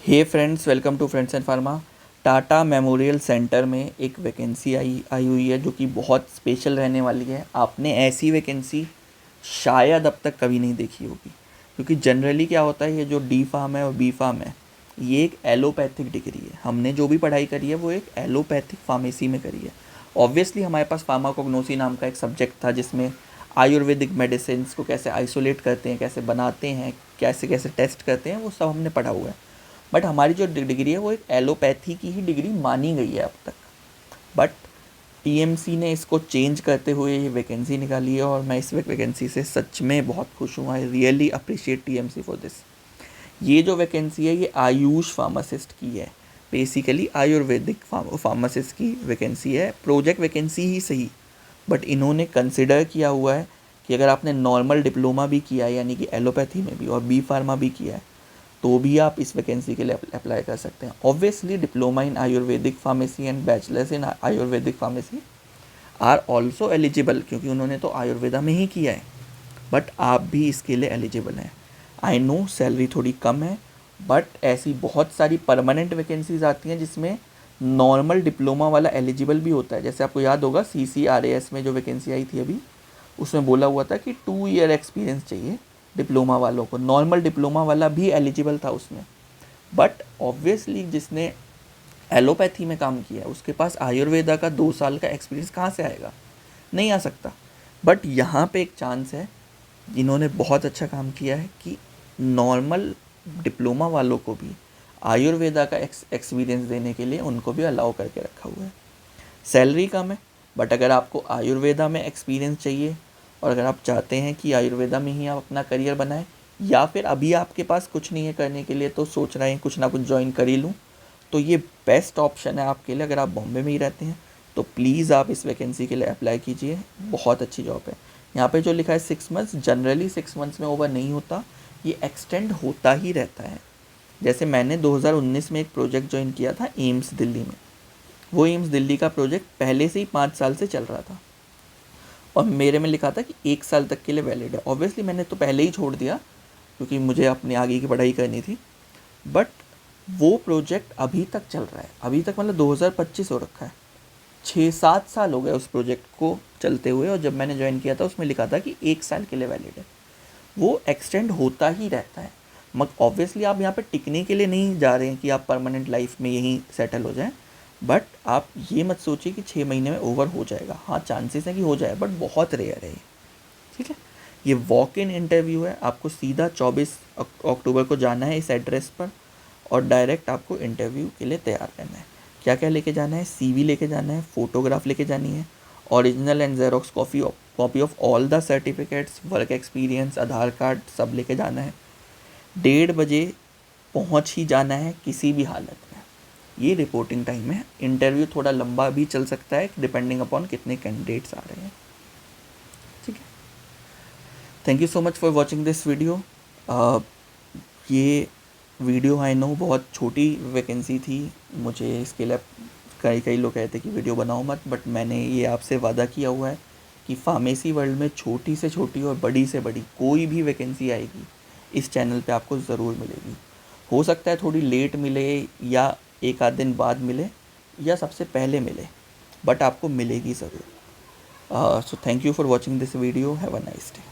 Hey friends, welcome to friends and pharma. Tata memorial centre में एक vacancy आई हुई है जो कि बहुत स्पेशल रहने वाली है। आपने ऐसी वैकेंसी शायद अब तक कभी नहीं देखी होगी, क्योंकि जनरली क्या होता है, ये जो डी फार्म है और बी फार्म है, ये एक एलोपैथिक डिग्री है। हमने जो भी पढ़ाई करी है वो एक एलोपैथिक फार्मेसी में करी है। ऑब्वियसली हमारे पास फार्माकोग्नोसी नाम का एक सब्जेक्ट था जिसमें आयुर्वेदिक मेडिसिन को कैसे आइसोलेट करते हैं, कैसे बनाते हैं, कैसे कैसे टेस्ट करते हैं, वो सब हमने पढ़ा हुआ है। बट हमारी जो डिग्री है वो एक एलोपैथी की ही डिग्री मानी गई है अब तक। बट टीएमसी ने इसको चेंज करते हुए ये वैकेंसी निकाली है और मैं इस वैकेंसी से सच में बहुत खुश हूँ। I really appreciate TMC for this. ये जो वैकेंसी है ये आयुष फार्मासिस्ट की है, बेसिकली आयुर्वेदिक फार्मासिस्ट की वैकेंसी है। प्रोजेक्ट वैकेंसी ही सही, बट इन्होंने कंसिडर किया हुआ है कि अगर आपने नॉर्मल डिप्लोमा भी किया है, यानी कि एलोपैथी में भी, और बी फार्मा भी किया है, तो भी आप इस वैकेंसी के लिए अप्लाई कर सकते हैं। Obviously diploma in Ayurvedic pharmacy and bachelors in Ayurvedic pharmacy are also eligible, क्योंकि उन्होंने तो आयुर्वेदा में ही किया है। बट आप भी इसके लिए एलिजिबल हैं। आई नो सैलरी थोड़ी कम है, बट ऐसी बहुत सारी परमानेंट वैकेंसीज आती हैं जिसमें नॉर्मल डिप्लोमा वाला एलिजिबल भी होता है। जैसे आपको याद होगा CCRAS में जो वैकेंसी आई थी अभी, उसमें बोला हुआ था कि 2 ईयर एक्सपीरियंस चाहिए डिप्लोमा वालों को। नॉर्मल डिप्लोमा वाला भी एलिजिबल था उसमें। बट ऑब्वियसली जिसने एलोपैथी में काम किया है उसके पास आयुर्वेदा का 2 साल का एक्सपीरियंस कहाँ से आएगा? नहीं आ सकता। बट यहाँ पे एक चांस है, इन्होंने बहुत अच्छा काम किया है कि नॉर्मल डिप्लोमा वालों को भी आयुर्वेदा का एक्सपीरियंस देने के लिए उनको भी अलाउ करके रखा हुआ है। सैलरी कम है, बट अगर आपको आयुर्वेदा में एक्सपीरियंस चाहिए और अगर आप चाहते हैं कि आयुर्वेदा में ही आप अपना करियर बनाएं, या फिर अभी आपके पास कुछ नहीं है करने के लिए तो सोच रहे हैं कुछ ना कुछ ज्वाइन कर ही लूँ, तो ये बेस्ट ऑप्शन है आपके लिए। अगर आप बॉम्बे में ही रहते हैं तो प्लीज़ आप इस वैकेंसी के लिए अप्लाई कीजिए। बहुत अच्छी जॉब है। यहाँ पे जो लिखा है 6 मंथ्स, जनरली 6 मंथ्स में ओवर नहीं होता, ये एक्सटेंड होता ही रहता है। जैसे मैंने 2019 में एक प्रोजेक्ट ज्वाइन किया था एम्स दिल्ली में। वो एम्स दिल्ली का प्रोजेक्ट पहले से ही 5 साल से चल रहा था और मेरे में लिखा था कि 1 साल तक के लिए वैलिड है। ऑब्वियसली मैंने तो पहले ही छोड़ दिया क्योंकि मुझे अपनी आगे की पढ़ाई करनी थी। बट वो प्रोजेक्ट अभी तक चल रहा है, अभी तक मतलब 2025 हो रखा है। 6-7 साल हो गए उस प्रोजेक्ट को चलते हुए, और जब मैंने ज्वाइन किया था उसमें लिखा था कि 1 साल के लिए वैलिड है। वो एक्सटेंड होता ही रहता है। मगर ऑब्वियसली आप यहाँ पे टिकने के लिए नहीं जा रहे हैं कि आप परमानेंट लाइफ में यहीं सेटल हो जाएं। बट आप ये मत सोचिए कि 6 महीने में ओवर हो जाएगा। हाँ, चांसेस हैं कि हो जाए, बट बहुत रेयर है ये। ठीक है, ये वॉक इन इंटरव्यू है। आपको सीधा 24 अक्टूबर को जाना है इस एड्रेस पर और डायरेक्ट आपको इंटरव्यू के लिए तैयार करना है। क्या क्या लेके जाना है? CV लेके जाना है, फ़ोटोग्राफ लेके जानी है, original and xerox copy of all the certificates, work experience, Aadhaar card सब लेके जाना है। 1:30 बजे पहुंच ही जाना है किसी भी हालत में। ये रिपोर्टिंग टाइम है। इंटरव्यू थोड़ा लंबा भी चल सकता है डिपेंडिंग अपॉन कितने कैंडिडेट्स आ रहे हैं। ठीक है, thank you so much for watching this video. ये वीडियो आई नो बहुत छोटी वैकेंसी थी, मुझे इसके लिए कई लोग कहते कि वीडियो बनाओ मत, बट मैंने ये आपसे वादा किया हुआ है कि फार्मेसी वर्ल्ड में छोटी से छोटी और बड़ी से बड़ी कोई भी वैकेंसी आएगी इस चैनल पे आपको ज़रूर मिलेगी। हो सकता है थोड़ी लेट मिले या एक आध दिन बाद मिले या सबसे पहले मिले, बट आपको मिलेगी ज़रूर। So thank you for watching this video. Have a nice day.